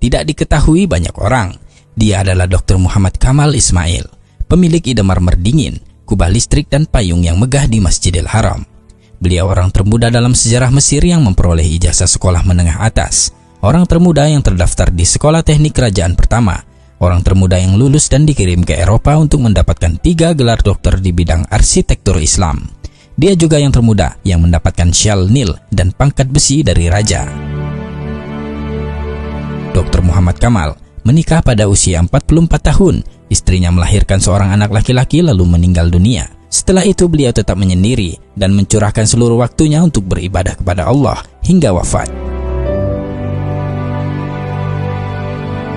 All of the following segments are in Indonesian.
tidak diketahui banyak orang. Dia adalah Dr. Muhammad Kamal Ismail, pemilik ide marmer dingin, kubah listrik dan payung yang megah di Masjidil Haram. Beliau orang termuda dalam sejarah Mesir yang memperoleh ijazah sekolah menengah atas, orang termuda yang terdaftar di sekolah teknik kerajaan pertama, orang termuda yang lulus dan dikirim ke Eropa untuk mendapatkan 3 gelar dokter di bidang arsitektur Islam. Dia juga yang termuda yang mendapatkan syal Nil dan pangkat besi dari raja. Dr. Muhammad Kamal menikah pada usia 44 tahun. Istrinya melahirkan seorang anak laki-laki lalu meninggal dunia. Setelah itu beliau tetap menyendiri dan mencurahkan seluruh waktunya untuk beribadah kepada Allah hingga wafat.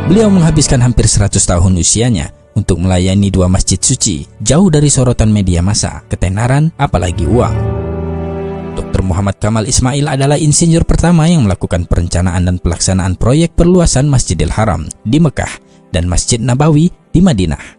Beliau menghabiskan hampir 100 tahun usianya untuk melayani 2 masjid suci, jauh dari sorotan media massa, ketenaran, apalagi uang. Dr. Muhammad Kamal Ismail adalah insinyur pertama yang melakukan perencanaan dan pelaksanaan proyek perluasan Masjidil Haram di Mekah dan Masjid Nabawi di Madinah.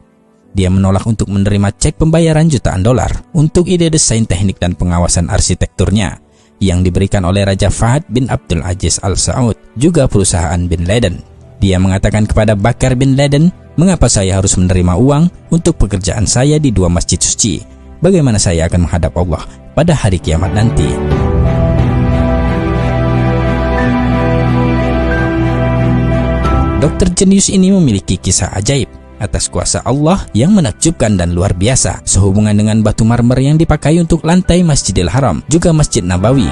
Dia menolak untuk menerima cek pembayaran jutaan dolar untuk ide desain teknik dan pengawasan arsitekturnya yang diberikan oleh Raja Fahd bin Abdul Aziz Al Saud, juga perusahaan Bin Laden. Dia mengatakan kepada Bakar bin Laden, "Mengapa saya harus menerima uang untuk pekerjaan saya di 2 masjid suci? Bagaimana saya akan menghadap Allah pada hari kiamat nanti?" Dokter jenius ini memiliki kisah ajaib atas kuasa Allah yang menakjubkan dan luar biasa sehubungan dengan batu marmer yang dipakai untuk lantai Masjidil Haram, juga Masjid Nabawi.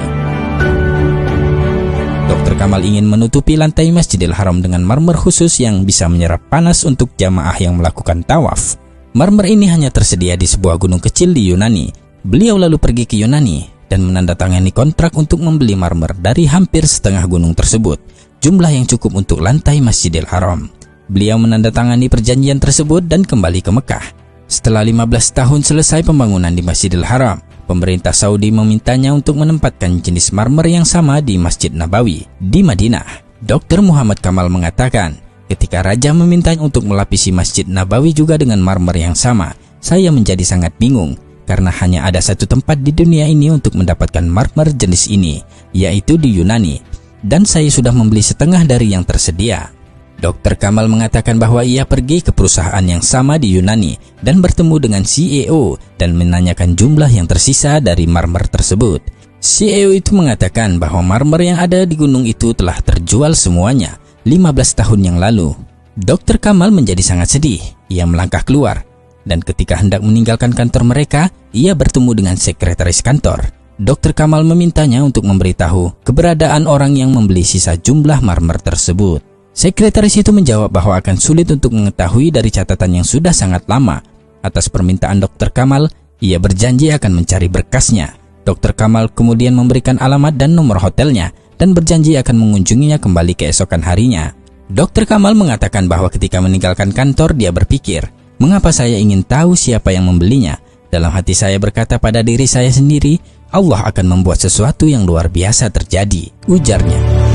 Dr. Kamal ingin menutupi lantai Masjidil Haram dengan marmer khusus yang bisa menyerap panas untuk jamaah yang melakukan tawaf. Marmer ini hanya tersedia di sebuah gunung kecil di Yunani. Beliau lalu pergi ke Yunani dan menandatangani kontrak untuk membeli marmer dari hampir setengah gunung tersebut, jumlah yang cukup untuk lantai Masjidil Haram. Beliau menandatangani perjanjian tersebut dan kembali ke Mekah. Setelah 15 tahun selesai pembangunan di Masjidil Haram, pemerintah Saudi memintanya untuk menempatkan jenis marmer yang sama di Masjid Nabawi di Madinah. Dr. Muhammad Kamal mengatakan, ketika raja memintanya untuk melapisi Masjid Nabawi juga dengan marmer yang sama, saya menjadi sangat bingung karena hanya ada satu tempat di dunia ini untuk mendapatkan marmer jenis ini, yaitu di Yunani, dan saya sudah membeli setengah dari yang tersedia. Dr. Kamal mengatakan bahwa ia pergi ke perusahaan yang sama di Yunani dan bertemu dengan CEO dan menanyakan jumlah yang tersisa dari marmer tersebut. CEO itu mengatakan bahwa marmer yang ada di gunung itu telah terjual semuanya 15 tahun yang lalu. Dr. Kamal menjadi sangat sedih. Ia melangkah keluar dan ketika hendak meninggalkan kantor mereka, ia bertemu dengan sekretaris kantor. Dr. Kamal memintanya untuk memberitahu keberadaan orang yang membeli sisa jumlah marmer tersebut. Sekretaris itu menjawab bahwa akan sulit untuk mengetahui dari catatan yang sudah sangat lama. Atas permintaan Dr. Kamal, ia berjanji akan mencari berkasnya. Dr. Kamal kemudian memberikan alamat dan nomor hotelnya dan berjanji akan mengunjunginya kembali keesokan harinya. Dr. Kamal mengatakan bahwa ketika meninggalkan kantor dia berpikir, "Mengapa saya ingin tahu siapa yang membelinya? Dalam hati saya berkata pada diri saya sendiri, Allah akan membuat sesuatu yang luar biasa terjadi," ujarnya.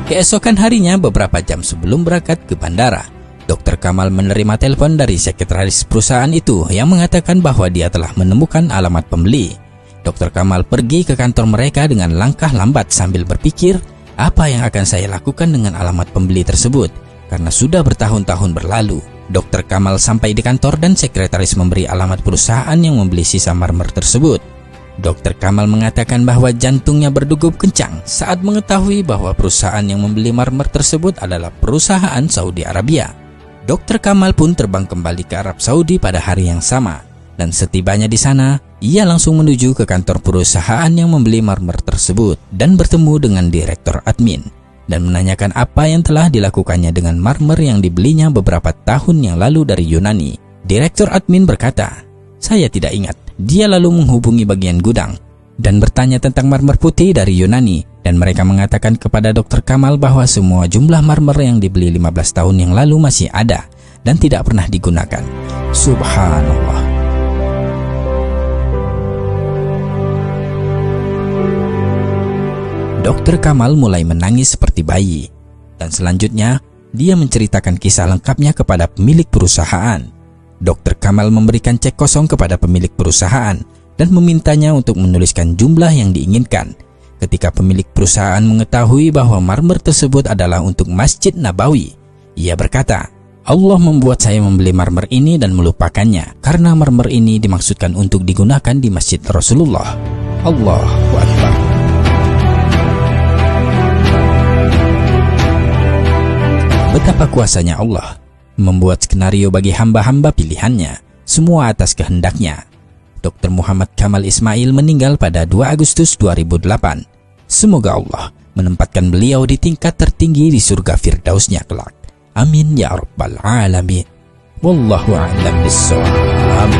Keesokan harinya, beberapa jam sebelum berangkat ke bandara, Dr. Kamal menerima telepon dari sekretaris perusahaan itu yang mengatakan bahwa dia telah menemukan alamat pembeli. Dr. Kamal pergi ke kantor mereka dengan langkah lambat sambil berpikir, apa yang akan saya lakukan dengan alamat pembeli tersebut? Karena sudah bertahun-tahun berlalu. Dr. Kamal sampai di kantor dan sekretaris memberi alamat perusahaan yang membeli sisa marmer tersebut. Dr. Kamal mengatakan bahwa jantungnya berdegup kencang saat mengetahui bahwa perusahaan yang membeli marmer tersebut adalah perusahaan Saudi Arabia. Dr. Kamal pun terbang kembali ke Arab Saudi pada hari yang sama, dan setibanya di sana, ia langsung menuju ke kantor perusahaan yang membeli marmer tersebut dan bertemu dengan direktur admin dan menanyakan apa yang telah dilakukannya dengan marmer yang dibelinya beberapa tahun yang lalu dari Yunani. Direktur admin berkata, "Saya tidak ingat." Dia lalu menghubungi bagian gudang dan bertanya tentang marmer putih dari Yunani, dan mereka mengatakan kepada Dr. Kamal bahwa semua jumlah marmer yang dibeli 15 tahun yang lalu masih ada dan tidak pernah digunakan. Subhanallah. Dr. Kamal mulai menangis seperti bayi, dan selanjutnya dia menceritakan kisah lengkapnya kepada pemilik perusahaan. Dr. Kamal memberikan cek kosong kepada pemilik perusahaan dan dan memintanya untuk menuliskan jumlah yang diinginkan. Ketika pemilik perusahaan mengetahui bahwa marmer tersebut adalah untuk Masjid Nabawi, ia berkata, Allah membuat saya membeli marmer ini dan melupakannya, karena marmer ini dimaksudkan untuk digunakan di Masjid Rasulullah. Allahu Akbar. Betapa kuasanya Allah membuat skenario bagi hamba-hamba pilihannya, semua atas kehendaknya. Dr. Muhammad Kamal Ismail meninggal pada 2 Agustus 2008. Semoga Allah menempatkan beliau di tingkat tertinggi di surga Firdausnya kelak. Amin ya rabbal alamin. Wallahu a'lam bissawab.